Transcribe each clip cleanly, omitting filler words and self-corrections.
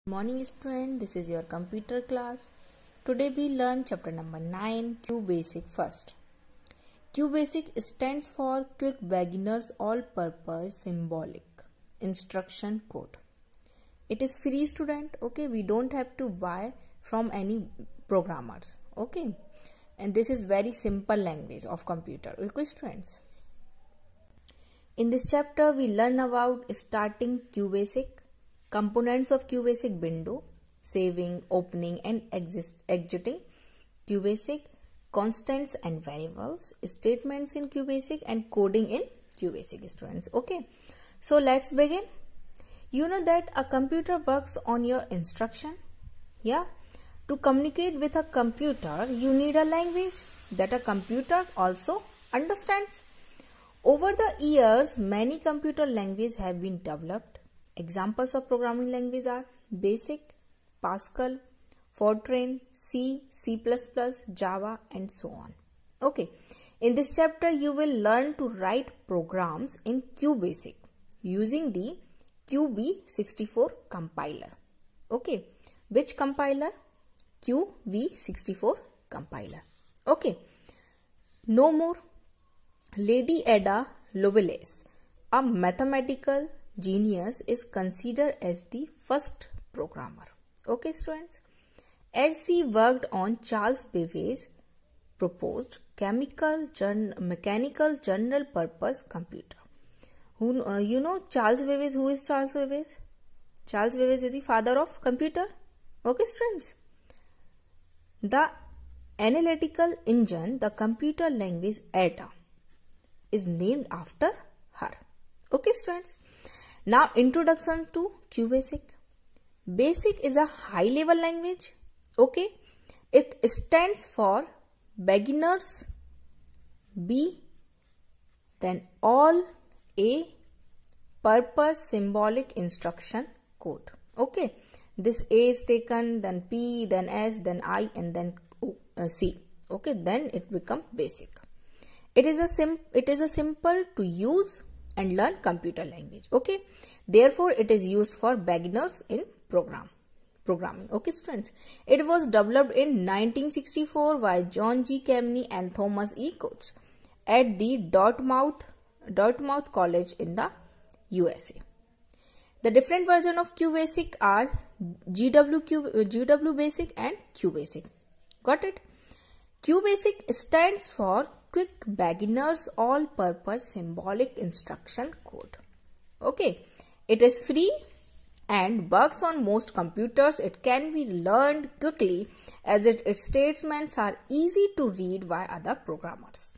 Morning student, this is your computer class. Today we learn chapter number 9, QBasic first. QBasic stands for Quick Beginners All-Purpose Symbolic Instruction Code. It is free student, okay? We don't have to buy from any programmers, okay? And this is very simple language of computer, okay students? In this chapter we learn about starting QBasic, components of QBasic window, saving, opening and exiting QBasic, constants and variables, statements in QBasic and coding in QBasic students. Okay, so let's begin. You know that a computer works on your instruction. Yeah, to communicate with a computer you need a language that a computer also understands. Over the years many computer languages have been developed. Examples of programming language are BASIC, Pascal, Fortran, C, C++, Java and so on. Okay, in this chapter you will learn to write programs in QBasic using the QB64 compiler. Okay, which compiler? QB64 compiler. Okay, no more. Lady Ada Lovelace, a mathematical genius, is considered as the first programmer. Okay students, as she worked on Charles Babbage's proposed mechanical general purpose computer. You know Charles Babbage? Who is Charles Babbage? Charles Babbage is the father of computer. Okay students, the analytical engine, the computer language Ada, is named after her. Okay students, now introduction to QBasic. BASIC is a high level language. Okay, it stands for beginners, B, then all A, purpose symbolic instruction code. Okay, this A is taken, then P, then S, then I and then C. Okay, then it becomes BASIC. It is a simple to use and learn computer language. Okay, therefore it is used for beginners in programming. Okay students, it was developed in 1964 by John G. Kemeny and Thomas E. Coates at the Dartmouth College in the USA. The different version of QBasic are GW Basic and QBasic. Got it? QBasic stands for Quick Beginners All-Purpose Symbolic Instruction Code. Okay, it is free and works on most computers. It can be learned quickly as its statements are easy to read by other programmers.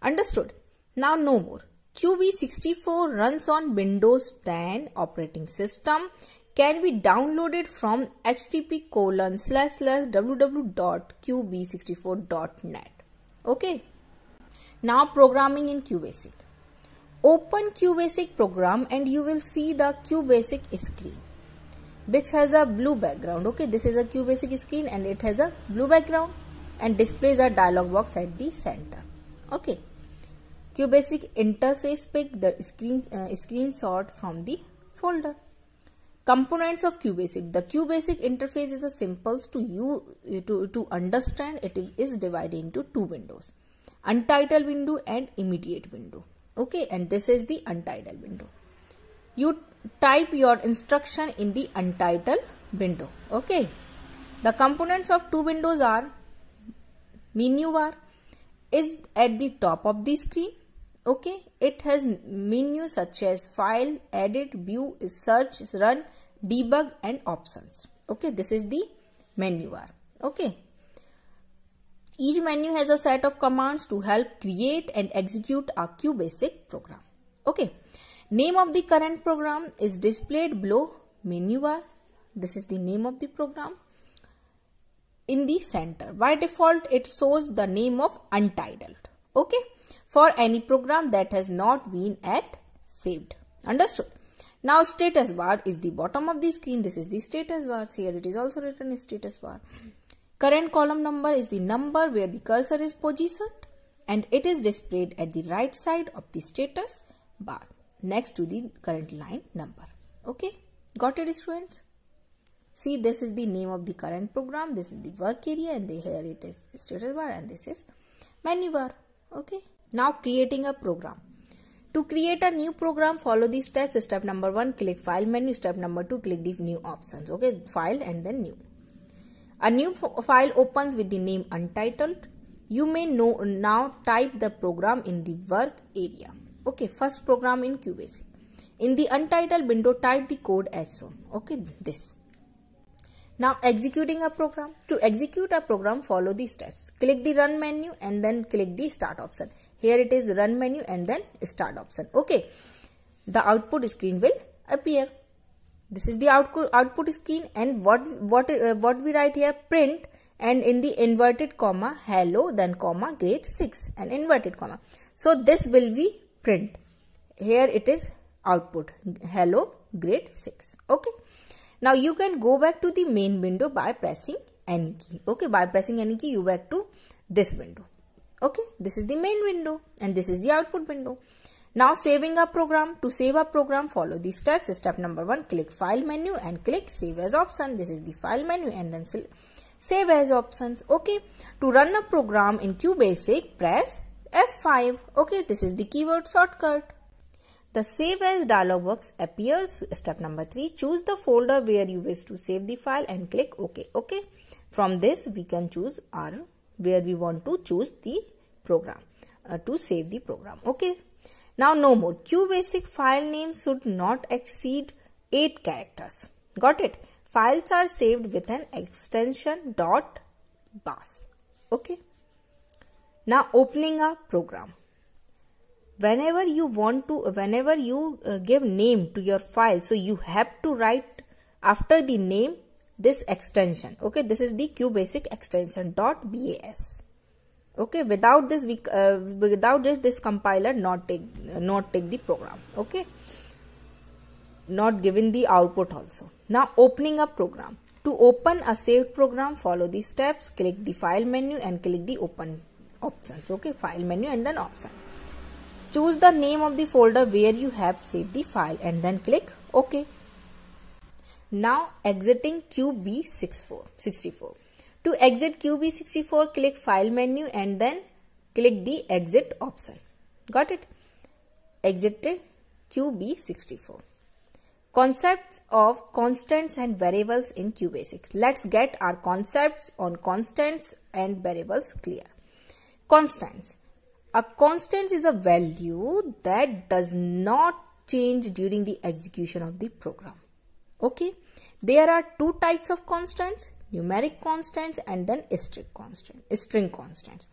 Understood? Now no more. QB64 runs on Windows 10 operating system. Can be downloaded from http://www.qb64.net. Okay. Now programming in QBasic. Open QBasic program and you will see the QBasic screen which has a blue background. Okay, this is a QBasic screen and it has a blue background and displays a dialog box at the center. Okay, QBasic interface pick the screenshot from the folder. Components of QBasic. The QBasic interface is a simple to understand. It is divided into two windows, untitled window and immediate window. Okay, and this is the untitled window. You type your instruction in the untitled window. Okay, the components of two windows are menu bar is at the top of the screen. Okay, it has menus such as file, edit, view, search, run, debug and options. Okay, this is the menu bar. Okay, each menu has a set of commands to help create and execute a QBasic program. Okay, name of the current program is displayed below menu bar. This is the name of the program. In the center, by default, it shows the name of untitled. Okay, for any program that has not been saved. Understood? Now status bar is the bottom of the screen. This is the status bar. Here it is also written status bar. Current column number is the number where the cursor is positioned and it is displayed at the right side of the status bar next to the current line number. Okay, got it students? See, this is the name of the current program, this is the work area, and here it is status bar, and this is menu bar. Okay. Now creating a program. To create a new program, follow these steps. Step number 1, click file menu. Step number 2, click the new options. Okay, file and then new. A new file opens with the name untitled. You may now type the program in the work area. Okay, first program in QBasic. In the untitled window, type the code as shown. Okay, this. Now executing a program. To execute a program, follow these steps. Click the run menu and then click the start option. Here it is the run menu and then start option. Okay. The output screen will appear. This is the output screen, and what we write here, print, and in the inverted comma hello, then comma grade 6 and inverted comma. So this will be print. Here it is output hello grade 6. Okay. Now you can go back to the main window by pressing any key. Okay, by pressing any key you back to this window. Okay, this is the main window and this is the output window. Now saving a program. To save a program, follow these steps. Step number 1, click file menu and click save as option. This is the file menu and then save as options. Okay, to run a program in QBasic, press F5. Okay, this is the keyboard shortcut. The Save As dialog box appears. Step number 3, choose the folder where you wish to save the file and click OK. Okay. From this, we can choose where we want to choose the program to save the program. Okay. Now no more. QBasic file name should not exceed 8 characters. Got it? Files are saved with an extension .bas. Okay. Now opening a program. Whenever you give name to your file, so you have to write after the name this extension. Okay, this is the QBasic extension .bas. Okay, without this this compiler not take the program. Okay, not given the output also. Now opening a program. To open a saved program, follow these steps. Click the file menu and click the open options. Okay, file menu and then option. Choose the name of the folder where you have saved the file and then click OK. Now exiting QB64. To exit QB64, click file menu and then click the exit option. Got it? Exited QB64. Concepts of constants and variables in QBasic. Let's get our concepts on constants and variables clear. Constants. A constant is a value that does not change during the execution of the program. Okay. There are two types of constants, numeric constants and then string constants.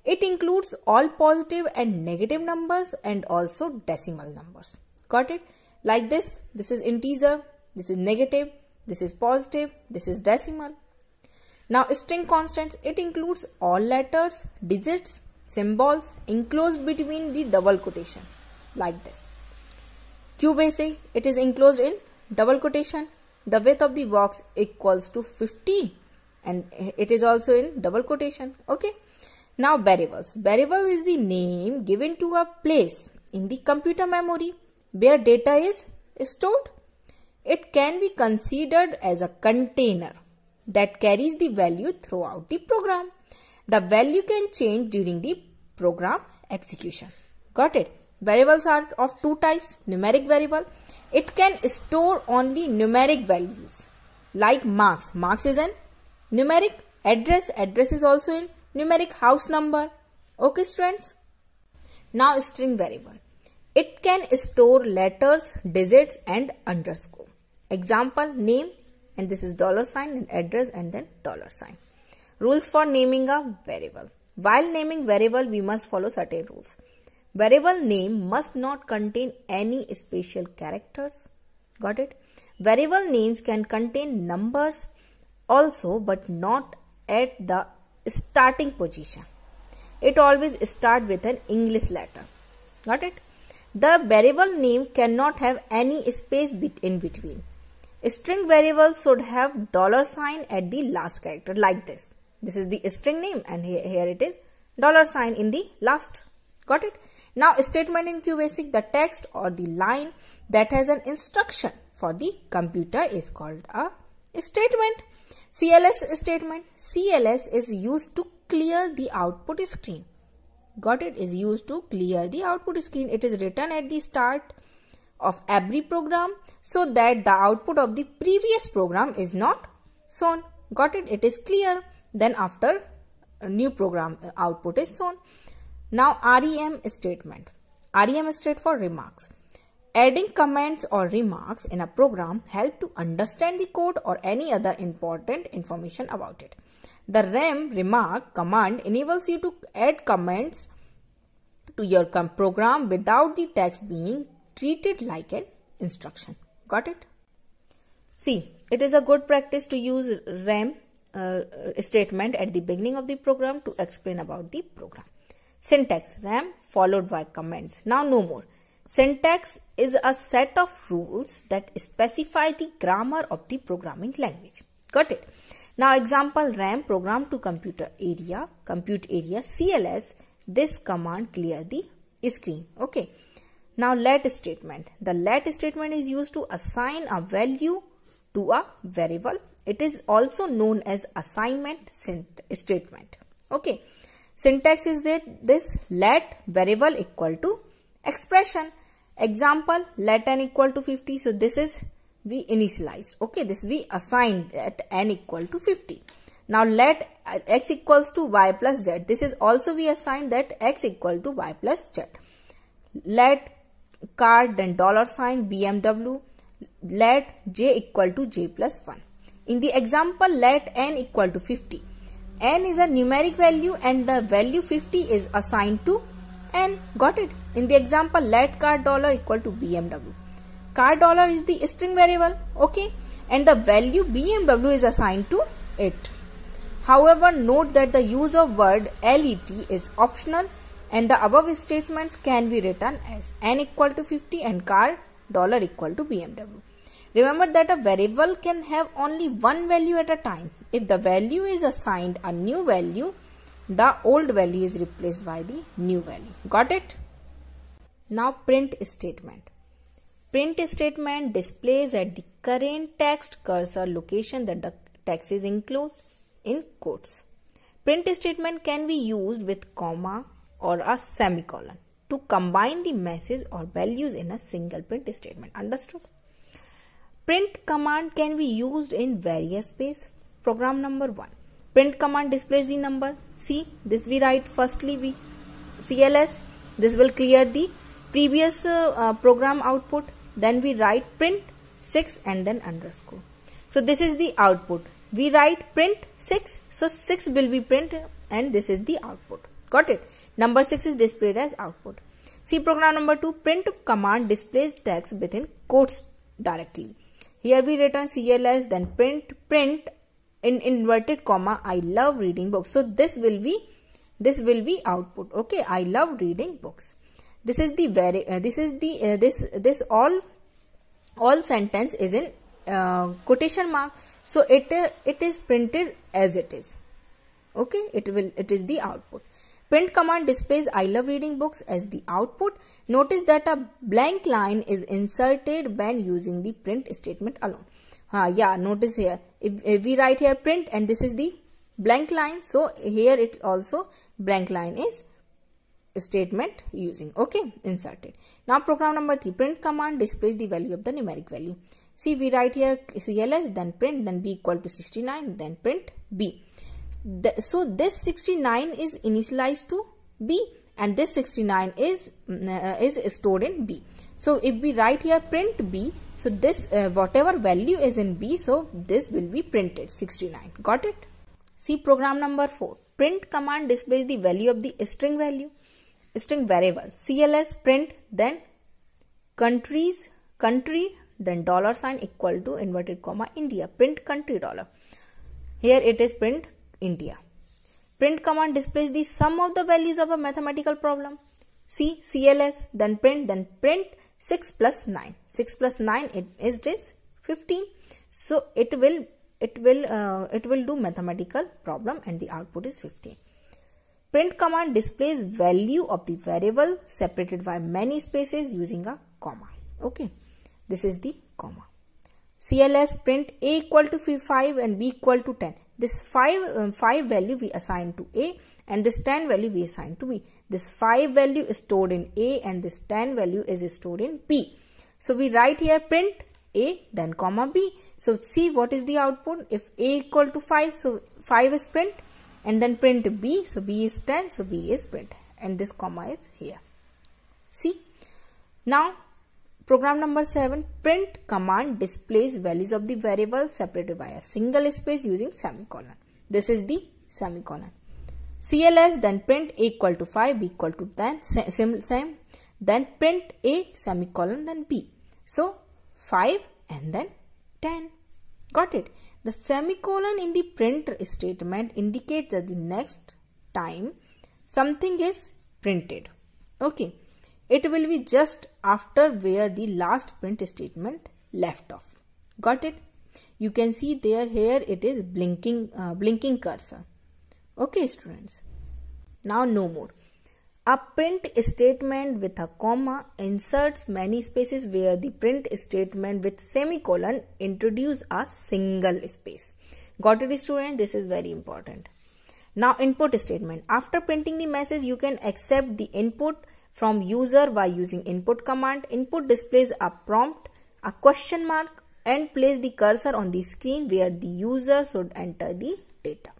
It includes all positive and negative numbers and also decimal numbers. Got it? Like this is integer, this is negative, this is positive, this is decimal. Now string constants, it includes all letters, digits, symbols enclosed between the double quotation like this. QBasic, it is enclosed in double quotation. The width of the box equals to 50 and it is also in double quotation. Okay. Now variables. Variable is the name given to a place in the computer memory where data is stored. It can be considered as a container that carries the value throughout the program. The value can change during the program execution. Got it? Variables are of two types. Numeric variable. It can store only numeric values like marks. Marks is an numeric. Address. Address is also in numeric. House number. Okay, students. Now string variable. It can store letters, digits and underscore. Example, name, and this is $sign and address and then $sign. Rules for naming a variable. While naming variable, we must follow certain rules. Variable name must not contain any special characters. Got it? Variable names can contain numbers also, but not at the starting position. It always starts with an English letter. Got it? The variable name cannot have any space in between. A string variable should have $sign at the last character like this. This is the string name and here it is $sign in the last. Got it? Now statement in QBasic, the text or the line that has an instruction for the computer is called a statement. CLS statement. CLS is used to clear the output screen. Got it? Is used to clear the output screen. It is written at the start of every program so that the output of the previous program is not shown. Got it? It is clear. Then after a new program output is shown. Now REM statement. REM stands for remarks. Adding comments or remarks in a program help to understand the code or any other important information about it. The REM remark command enables you to add comments to your program without the text being treated like an instruction. Got it? See, it is a good practice to use REM statement at the beginning of the program to explain about the program. Syntax, REM followed by comments. Now no more. Syntax is a set of rules that specify the grammar of the programming language. Got it? Now example, RAM program to compute area CLS. This command clear the screen. Okay. Now let statement. The let statement is used to assign a value to a variable. It is also known as assignment statement. Okay. Syntax is that this let variable equal to expression. Example, let n equal to 50. So this is we initialized. Okay, this we assigned at n equal to 50. Now let x equals to y plus z. This is also we assigned that x equal to y plus z. Let car then $sign BMW. Let j equal to j plus 1. In the example, let n equal to 50. N is a numeric value and the value 50 is assigned to n. Got it? In the example, let car $equal to BMW. Car $is the string variable. Okay. And the value BMW is assigned to it. However, note that the use of word let is optional and the above statements can be written as n equal to 50 and car $equal to BMW. Remember that a variable can have only one value at a time. If the value is assigned a new value, the old value is replaced by the new value. Got it? Now print statement. Print statement displays at the current text cursor location that the text is enclosed in quotes. Print statement can be used with comma or a semicolon to combine the message or values in a single print statement. Understood? Print command can be used in various ways. Program number 1. Print command displays the number. See, this we write firstly we CLS. This will clear the previous program output. Then we write print 6 and then underscore. So this is the output. We write print 6. So 6 will be printed and this is the output. Got it? Number 6 is displayed as output. See program number 2. Print command displays text within quotes directly. Here we written CLS, then print in inverted comma, I love reading books. So this will be output. Okay, I love reading books. This is the this all sentence is in quotation mark. So it is printed as it is. Okay, it is the output. Print command displays I love reading books as the output. Notice that a blank line is inserted when using the print statement alone. Notice here, if we write here print and this is the blank line, so here it also blank line is statement using. Okay, inserted. Now program number 3. Print command displays the value of the numeric value. See, we write here CLS, then print, then b equal to 69, then print b. So this 69 is initialized to b and this 69 is stored in b. So if we write here print b, so this whatever value is in b, so this will be printed 69. Got it? See program number 4. Print command displays the value of the string string variable. CLS print, then country, then $sign equal to inverted comma India. Print country $. Here it is print India. Print command displays the sum of the values of a mathematical problem. See CLS, then print 6 plus 9. 6 plus 9 is this 15. So it will do mathematical problem and the output is 15. Print command displays value of the variable separated by many spaces using a comma. Okay, this is the comma. CLS print A equal to 5 and B equal to 10. This 5 value we assign to A and this 10 value we assign to B. This 5 value is stored in A and this 10 value is stored in B. So we write here print A then comma B. So see what is the output. If A equal to 5, so 5 is print, and then print B, so B is 10, so B is print, and this comma is here. See, now program number 7, print command displays values of the variable separated by a single space using semicolon. This is the semicolon. CLS then print A equal to 5, B equal to 10, same, then print A semicolon then B. So 5 and then 10. Got it? The semicolon in the print statement indicates that the next time something is printed. Okay. It will be just after where the last print statement left off. Got it? You can see there, here it is blinking cursor. Okay, students. Now no more. A print statement with a comma inserts many spaces where the print statement with semicolon introduce a single space. Got it, students? This is very important. Now input statement. After printing the message, you can accept the input from user by using input command. Input displays a prompt, a question mark, and place the cursor on the screen where the user should enter the data.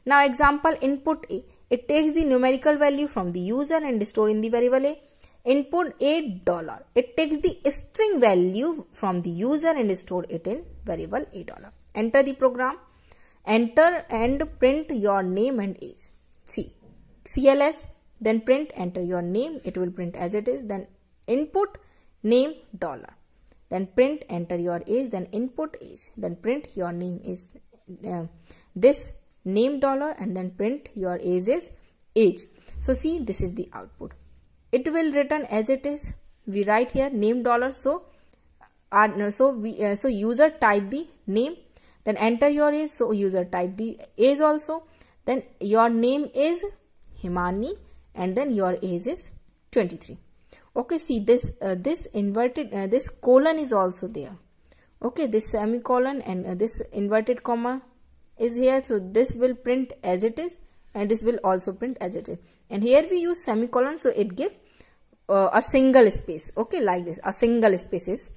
Now example, input A. It takes the numerical value from the user and store in the variable A. Input $8. It takes the string value from the user and store it in variable $8. Enter the program. Enter and print your name and age. See, CLS, then print, enter your name. It will print as it is. Then input name $. Then print, enter your age. Then input age. Then print your name is this name $, and then print your age is age. So see, this is the output. It will return as it is. We write here name $. So user type the name, then enter your age. So user type the age also. Then your name is Himani, and then your age is 23. Okay, see this inverted this colon is also there. Okay, this semicolon and this inverted comma is here, so this will print as it is and this will also print as it is. And here we use semicolon, so it gives a single space. Okay, like this, a single space is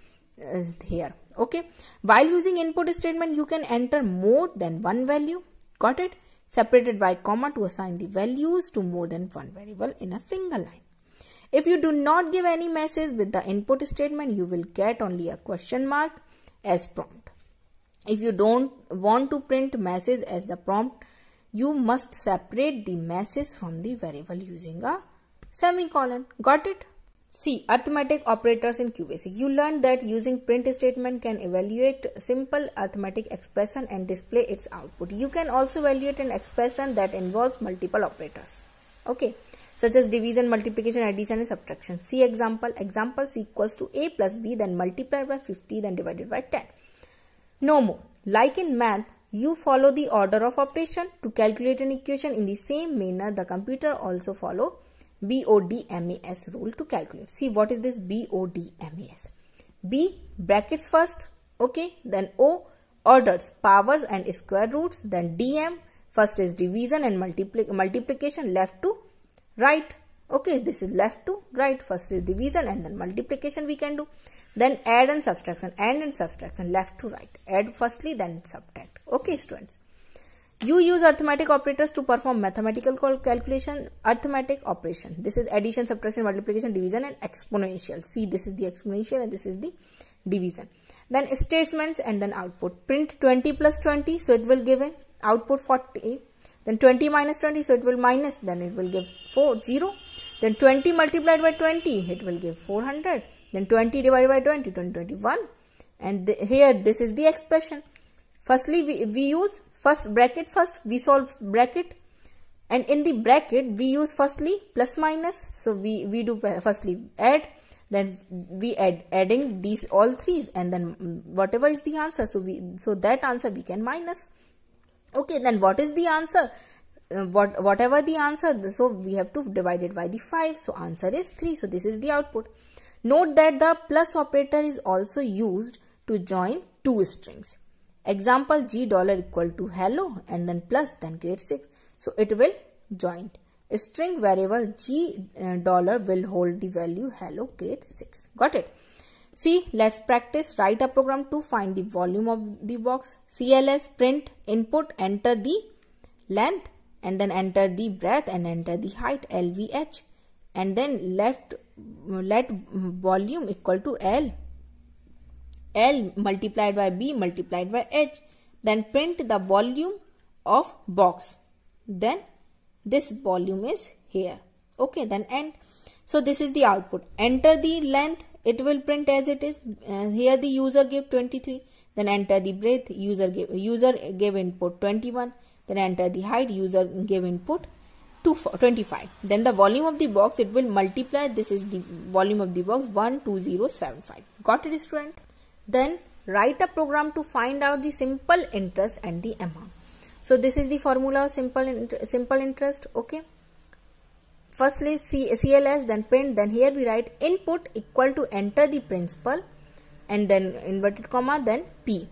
here. Okay, while using input statement, you can enter more than one value. Got it? Separated by comma to assign the values to more than one variable in a single line. If you do not give any message with the input statement, you will get only a question mark as prompt. If you don't want to print message as the prompt, you must separate the message from the variable using a semicolon. Got it? See, arithmetic operators in QBasic. You learned that using print statement can evaluate simple arithmetic expression and display its output. You can also evaluate an expression that involves multiple operators. Okay, such as division, multiplication, addition and subtraction. See example. Example C equals to A plus B, then multiplied by 50, then divided by 10. No more. Like in math, you follow the order of operation to calculate an equation. In the same manner, the computer also follow BODMAS rule to calculate. See, what is this BODMAS? B, brackets first, okay, then O, orders, powers and square roots, then DM, first is division and multiplication, left to right. Okay, this is left to right. First is division and then multiplication we can do. Then add and subtraction, left to right. Add firstly, then subtract. Okay, students. You use arithmetic operators to perform mathematical calculation, arithmetic operation. This is addition, subtraction, multiplication, division and exponential. See, this is the exponential and this is the division. Then statements and then output. Print 20 plus 20, so it will give an output 40. Then 20 minus 20, so it will minus, then it will give 0. Then 20 multiplied by 20, it will give 400. Then 20 divided by 20, 21. And here this is the expression. Firstly, we use first bracket first. We solve bracket. And in the bracket, we use firstly plus minus. So we do firstly add. Then we adding these all threes. And then whatever is the answer. So that answer we can minus. Okay, then what is the answer? Whatever the answer, so we have to divide it by the 5. So answer is 3. So this is the output. Note that the plus operator is also used to join two strings. Example, G dollar equal to hello and then plus then grade 6. So it will join. A string variable G dollar will hold the value hello grade 6. Got it? See, let's practice. Write a program to find the volume of the box. CLS, print, input, enter the length and then enter the breadth and enter the height LVH, and then let volume equal to L multiplied by B multiplied by H. Then print the volume of box. Then this volume is here. Okay, then end. So this is the output. Enter the length, it will print as it is. Here the user gave 23. Then enter the breadth, user gave input 21. Then enter the height, user gave input 25. Then the volume of the box, it will multiply. This is the volume of the box 12075. Got it, student? Then write a program to find out the simple interest and the amount. So this is the formula of simple interest. Okay. Firstly CLS, then print, then here we write input equal to enter the principal and then inverted comma, then P.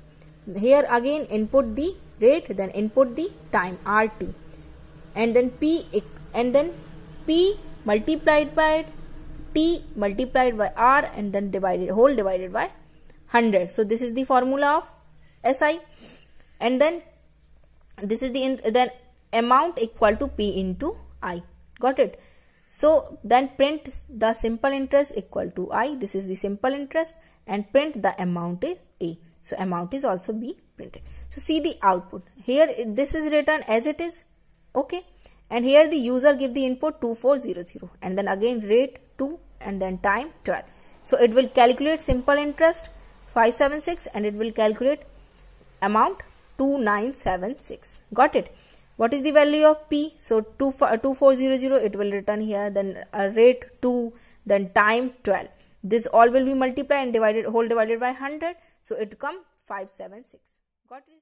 Here again input the rate, then input the time RT, and then P multiplied by T multiplied by R and then divided by 100. So this is the formula of SI, and then this is then amount equal to P into I. Got it? So then print the simple interest equal to I. This is the simple interest, and print the amount is A. So amount is also be printed. So see the output. Here this is written as it is. Okay. And here the user give the input 2400 and then again rate 2 and then time 12. So it will calculate simple interest 576 and it will calculate amount 2976. Got it? What is the value of P? So 2400 it will return here, then rate 2, then time 12. This all will be multiplied and divided by 100. So it come 576. Got it?